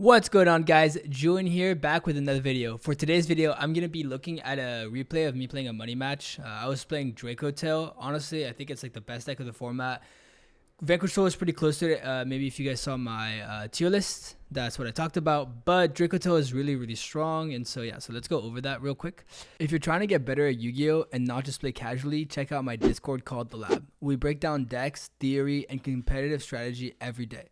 What's going on, guys? Julian here, back with another video. For today's video, I'm going to be looking at a replay of me playing a money match. I was playing Draco Tail. Honestly, I think it's like the best deck of the format. Vanquish Tail is pretty close to it. Maybe if you guys saw my tier list, that's what I talked about. But Draco Tail is really strong. And so, yeah, so let's go over that real quick. If you're trying to get better at Yu-Gi-Oh! And not just play casually, check out my Discord called The Lab. We break down decks, theory, and competitive strategy every day.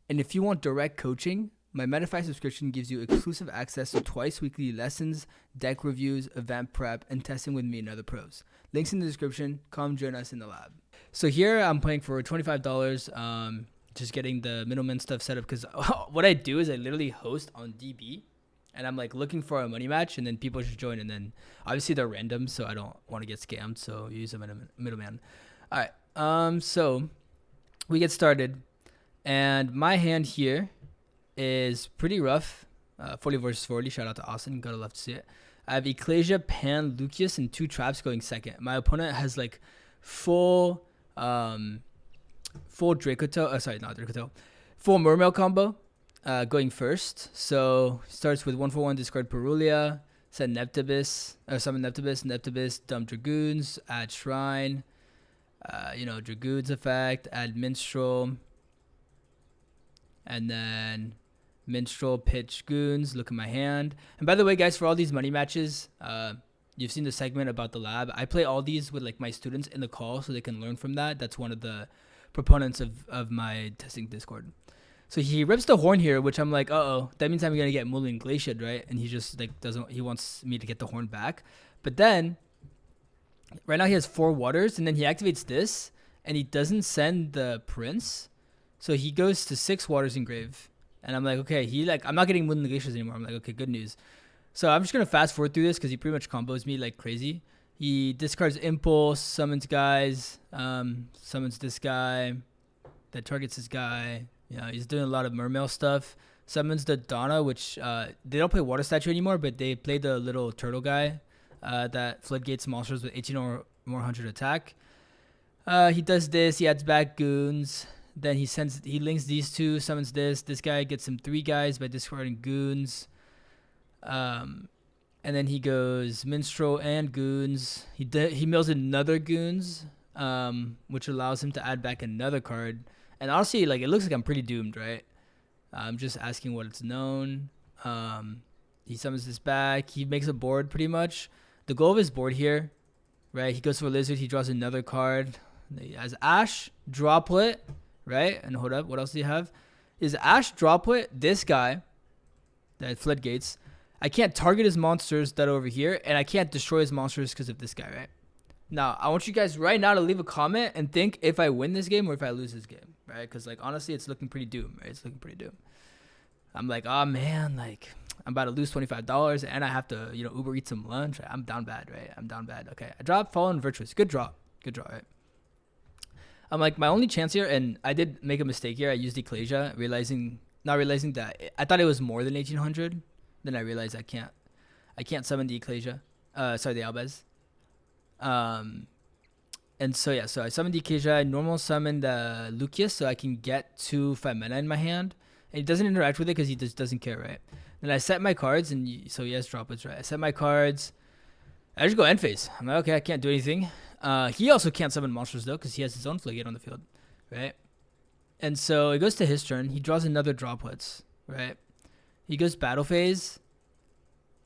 And if you want direct coaching, my Metafy subscription gives you exclusive access to twice weekly lessons, deck reviews, event prep, and testing with me and other pros. Links in the description. Come join us in the lab. So here I'm playing for $25, just getting the middleman stuff set up because what I do is I literally host on DB and I'm like looking for a money match and then people just join and then obviously they're random so I don't want to get scammed, so use a middleman. All right, so we get started and my hand here is pretty rough. 40 versus 40. Shout out to Austin. Gotta love to see it. I have Ecclesia, Pan, Lucius, and 2 traps going second. My opponent has like full Draco Tail. Sorry, not Draco Tail. Full Mermail combo going first. So starts with 1/1 discard Perulia, set Neptibus, summon Neptibus, dump Dragoons, add Shrine, Dragoons effect, add Minstrel, and then Minstrel, pitch Goons, look at my hand. And by the way, guys, for all these money matches, you've seen the segment about the lab. I play all these with like my students in the call so they can learn from that. That's one of the proponents of my testing Discord. So he rips the horn here, which I'm like, uh-oh, that means I'm going to get Mullen Glaciated, right? And he just like he wants me to get the horn back. But then, right now he has 4 waters, and then he activates this, and he doesn't send the prince. So he goes to 6 waters in grave. And I'm like, okay, I'm not getting Moon Negations anymore. I'm like, okay, good news. So I'm just going to fast forward through this because he pretty much combos me like crazy. He discards Impulse, summons guys, summons this guy that targets this guy. He's doing a lot of Mermail stuff. Summons the Donna, which they don't play Water Statue anymore, but they play the little turtle guy that floodgates monsters with 18 or more 100 attack. He does this. He adds back Goons. Then he links these 2, summons this. This guy gets him 3 guys by discarding Goons. And then he goes Minstrel and Goons. He mills another Goons, which allows him to add back another card. And honestly, like it looks like I'm pretty doomed, right? I'm just asking what it's known. He summons this back. He makes a board pretty much. The goal of his board here, right? He goes for a Lizard. He draws another card. He has Ash, Droplet. Right? And hold up, what else do you have? Is Ash Droplet, this guy, that Floodgates, I can't target his monsters that are over here, and I can't destroy his monsters because of this guy, right? Now, I want you guys right now to leave a comment and think if I win this game or if I lose this game, right? Because, like, honestly, it's looking pretty doomed, right? It's looking pretty doomed. I'm like, oh, man, like, I'm about to lose $25, and I have to, Uber eat some lunch. I'm down bad, right? I'm down bad. Okay, I dropped Fallen Virtuous. Good draw, right? I'm like, my only chance here, and I did make a mistake here. I used Ecclesia, not realizing that I thought it was more than 1800. Then I realized I can't summon the Ecclesia. The Albez. And so yeah, so I summoned the Ecclesia. I normal summoned the Lucius so I can get 2 5 mana in my hand. And he doesn't interact with it because he just doesn't care, right? Then I set my cards, and so he has droplets, right? I set my cards. I just go end phase. I'm like, okay, I can't do anything. He also can't summon monsters though because he has his own Floodgate on the field, right? And so it goes to his turn. He draws another droplets, right? He goes battle phase.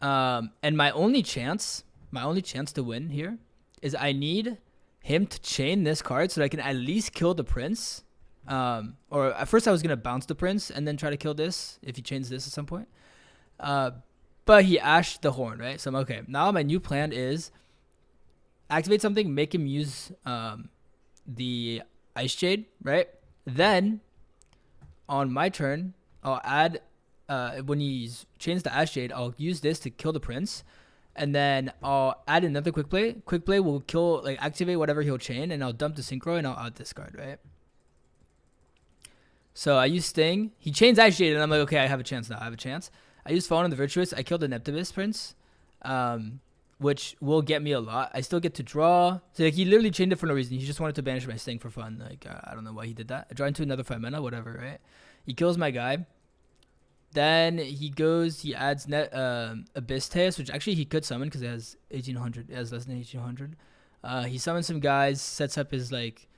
And my only chance to win here is I need him to chain this card so that I can at least kill the prince. Or at first I was gonna bounce the prince and then try to kill this if he chains this at some point. But he ashed the horn, right? So I'm okay. Now my new plan is activate something, make him use the Ice Jade, right? Then on my turn, I'll add when he's chains the Ash Jade, I'll use this to kill the prince, and then I'll add another quick play. Quick play will kill, like activate whatever he'll chain, and I'll dump the synchro and I'll out discard, right? So I use Sting. He chains Ash Jade, and I'm like, okay, I have a chance now. I have a chance. I use Fallen on the Virtuous. I killed the Neptibus Prince. Which will get me a lot. I still get to draw. So like he literally chained it for no reason. He just wanted to banish my Sting for fun. Like I don't know why he did that. I draw into another 5 mana, whatever, right? He kills my guy. Then he adds net Abyss, which actually he could summon because it has 1800. It has less than 1800. He summons some guys, sets up his like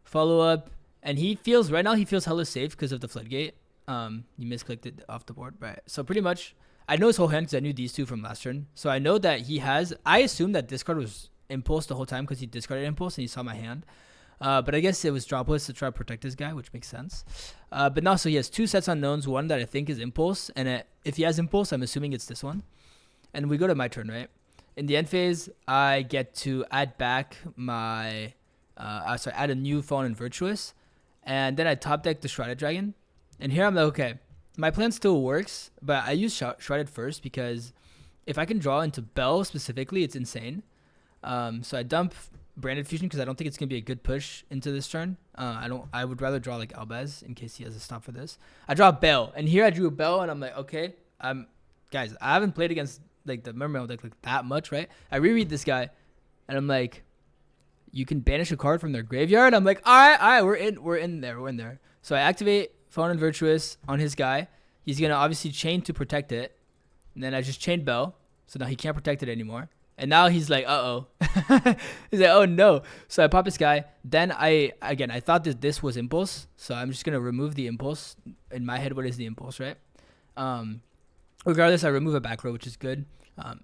follow up, and he feels hella safe because of the Floodgate. He misclicked it off the board, right? So pretty much, I know his whole hand because I knew these two from last turn. So I know that he has. I assumed that discard was Impulse the whole time because he discarded Impulse and he saw my hand. But I guess it was dropless to try to protect this guy, which makes sense. But now, so he has two sets unknowns, one that I think is Impulse, and if he has Impulse, I'm assuming it's this one. And we go to my turn, right? In the end phase, I get to add back my, add a new Fallen Virtuous, and then I top deck the Shrouded Dragon. And here I'm like, okay, my plan still works, but I use Shrouded first because if I can draw into Bell specifically, it's insane. So I dump Branded Fusion because I don't think it's gonna be a good push into this turn. I would rather draw like Albaz in case he has a stop for this. I draw Bell, and here I drew a Bell, and I'm like, okay, guys, I haven't played against like the Mermail deck like that much, right? I reread this guy, and I'm like, you can banish a card from their graveyard. I'm like, all right, we're in there. So I activate Fallen Virtuous on his guy. He's gonna obviously chain to protect it, and then I just chain Bell, so now he can't protect it anymore. And now he's like, uh-oh. He's like, oh, no. So I pop this guy. Then I thought that this was Impulse. So I'm just going to remove the Impulse. In my head, what is the Impulse, right? Regardless, I remove a back row, which is good.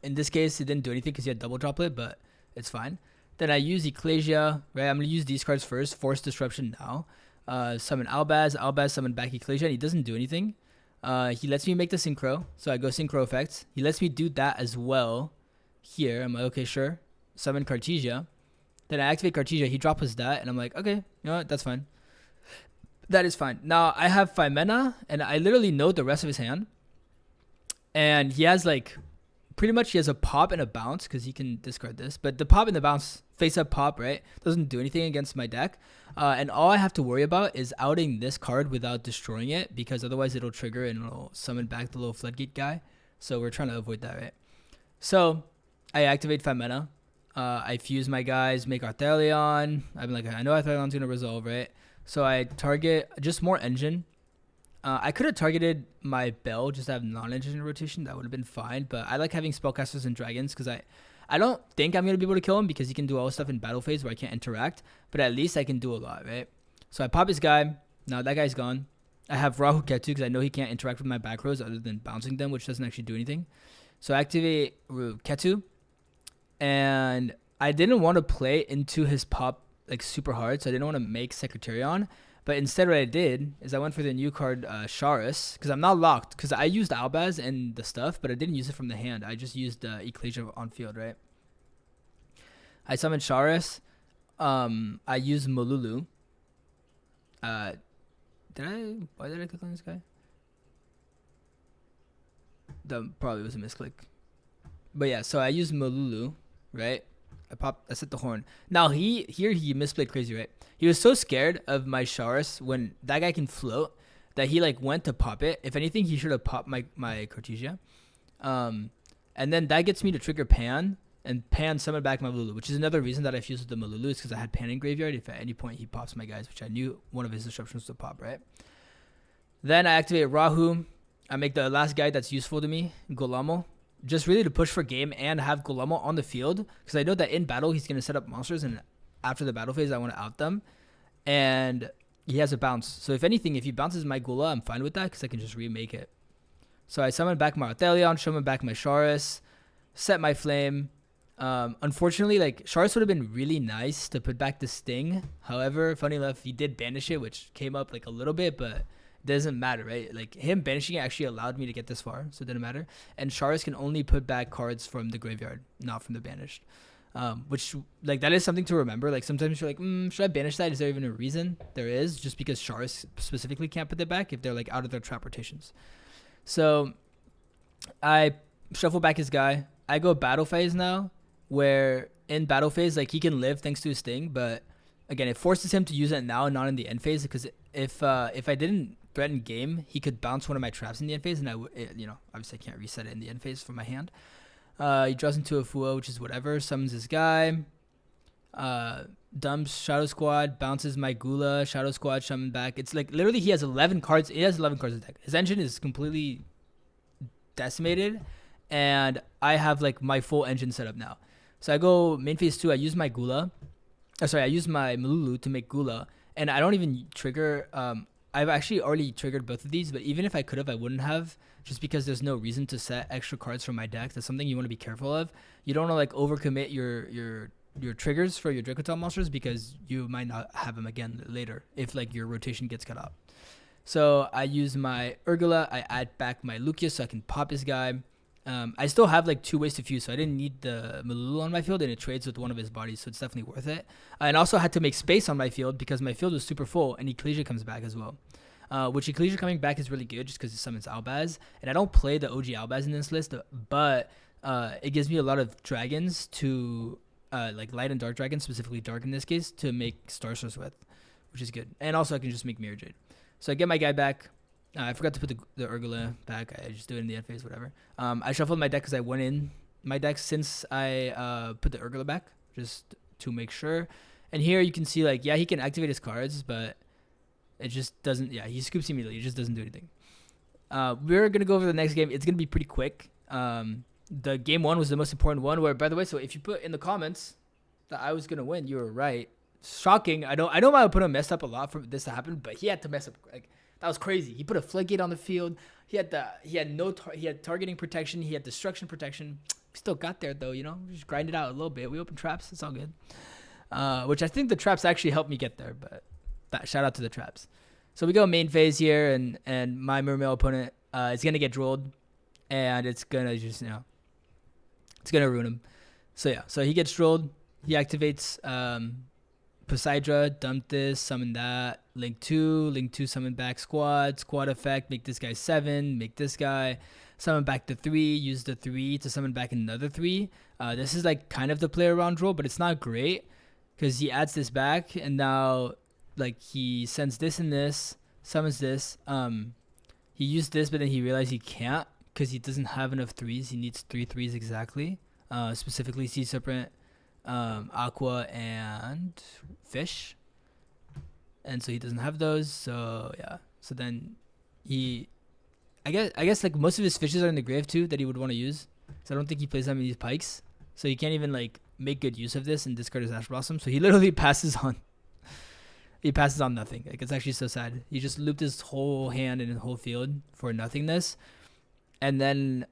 In this case, it didn't do anything because he had double droplet, but it's fine. Then I use Ecclesia, right? I'm going to use these cards first. Force Disruption now. Summon Albaz, summon back Ecclesia, and he doesn't do anything. He lets me make the Synchro. So I go Synchro effects. He lets me do that as well. Here, I'm like, okay, sure. Summon Cartesia. Then I activate Cartesia. He drops that, and I'm like, okay, you know what? That's fine. That is fine. Now, I have 5 mana, and I literally know the rest of his hand. And he has, like, pretty much he has a pop and a bounce, because he can discard this. But the pop and the bounce, face-up pop, right, doesn't do anything against my deck. And all I have to worry about is outing this card without destroying it, because otherwise it'll trigger and it'll summon back the little Floodgate guy. So we're trying to avoid that, right? So I activate 5 mana. I fuse my guys, make Arthelion. I'm like, I know Arthelion's going to resolve, right? So I target just more engine. I could have targeted my Bell just to have non-engine rotation. That would have been fine. But I like having spellcasters and dragons because I don't think I'm going to be able to kill him because he can do all this stuff in battle phase where I can't interact. But at least I can do a lot, right? So I pop his guy. Now that guy's gone. I have Rahu Ketu because I know he can't interact with my back rows other than bouncing them, which doesn't actually do anything. So I activate Ketu. And I didn't want to play into his pop like super hard, so I didn't want to make Secretarion. But instead what I did is I went for the new card Sharis, because I'm not locked, because I used Albaz and the stuff, but I didn't use it from the hand. I just used Ecclesia on field, right? I summoned Sharis. I used Molulu. Why did I click on this guy? That probably was a misclick. But yeah, so I used Molulu. Right? I set the horn. Now he misplayed crazy, right? He was so scared of my Sharis when that guy can float that he like went to pop it. If anything, he should have popped my Cartesia. And then that gets me to trigger Pan, and Pan summon back my Lulu, which is another reason that I fused with the Malulu is because I had Pan in graveyard. If at any point he pops my guys, which I knew one of his disruptions was to pop, right? Then I activate Rahu. I make the last guy that's useful to me, Golamo. Just really to push for game and have Golamo on the field. Because I know that in battle, he's going to set up monsters. And after the battle phase, I want to out them. And he has a bounce. So if anything, if he bounces my Gula, I'm fine with that. Because I can just remake it. So I summon back my Arthelion. Summon back my Sharis. Set my Flame. Unfortunately, like, Sharis would have been really nice to put back the Sting. However, funny enough, he did banish it. Which came up like a little bit. But doesn't matter, right? Like him banishing it actually allowed me to get this far, so it didn't matter. And Sharis can only put back cards from the graveyard, not from the banished. Which like that is something to remember. Like sometimes you're like, should I banish that? Is there even a reason? There is, just because Sharis specifically can't put it back if they're like out of their trap rotations. So I shuffle back his guy. I go battle phase now, where in battle phase like he can live thanks to his Sting, but again it forces him to use it now and not in the end phase, because if I didn't threaten game, he could bounce one of my traps in the end phase, and obviously I can't reset it in the end phase from my hand. He draws into a Fua, which is whatever, summons this guy, dumps Shadow Squad, bounces my Gula, Shadow Squad, summon back. It's like literally he has 11 cards. He has 11 cards in the deck. His engine is completely decimated, and I have like my full engine set up now. So I go main phase 2. I use my Gula. I use my Malulu to make Gula, and I don't even trigger. I've actually already triggered both of these, but even if I could have, I wouldn't have, just because there's no reason to set extra cards from my deck. That's something you want to be careful of. You don't want to like overcommit your triggers for your Dracotel monsters, because you might not have them again later if like your rotation gets cut off. So I use my Urgula. I add back my Lucius so I can pop this guy. I still have like 2 ways to fuse, so I didn't need the Malulu on my field, and it trades with one of his bodies, so it's definitely worth it. And also had to make space on my field because my field was super full, and Ecclesia comes back as well. Which Ecclesia coming back is really good just because it summons Albaz. And I don't play the OG Albaz in this list, but it gives me a lot of dragons to, like light and dark dragons, specifically dark in this case, to make Star Source with, which is good. And also I can just make Mirror Jade. So I get my guy back. I forgot to put the Urgula back. I just do it in the end phase, whatever. I shuffled my deck because I went in my deck since I put the Urgula back, just to make sure. And here you can see, like, yeah, he can activate his cards, but it just doesn't. Yeah, he scoops immediately. It just doesn't do anything. We're going to go over the next game. It's going to be pretty quick. The game 1 was the most important one, where, by the way, so if you put in the comments that I was going to win, you were right. Shocking. I know my opponent messed up a lot for this to happen, but he had to mess up. Like, that was crazy. He put a floodgate on the field. He had targeting protection. He had destruction protection. We still got there though, you know. We just grind it out a little bit. We open traps. It's all good. Which I think the traps actually helped me get there. But shout out to the traps. So we go main phase here, and my Mermail opponent is gonna get drolled, and it's gonna just it's gonna ruin him. So yeah. So he gets drolled. He activates Poseidra, dump this, summon that, link 2, summon back squad effect, make this guy 7, make this guy, summon back the 3, use the 3 to summon back another 3. This is like kind of the play around roll, but it's not great because he adds this back, and now like he sends this and this, summons this. He used this, but then he realized he can't because he doesn't have enough 3s. He needs 3 3s exactly, specifically Sea Serpent, Aqua, and Fish, and so he doesn't have those. So yeah, so then I guess like most of his fishes are in the grave too that he would want to use, so I don't think he plays that many pikes, so he can't even like make good use of this and discard his Ash Blossom. So he literally passes on nothing. Like, it's actually so sad. He just looped his whole hand and his whole field for nothingness, and then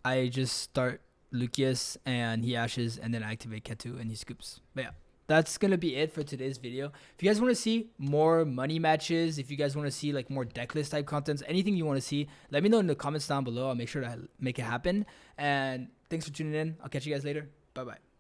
I just start Lucius, and he ashes, and then I activate Ketu, and he scoops. But yeah, that's gonna be it for today's video. If you guys want to see more money matches, if you guys want to see like more deck list type contents, anything you want to see, let me know in the comments down below. I'll make sure to make it happen. And thanks for tuning in. I'll catch you guys later. Bye bye.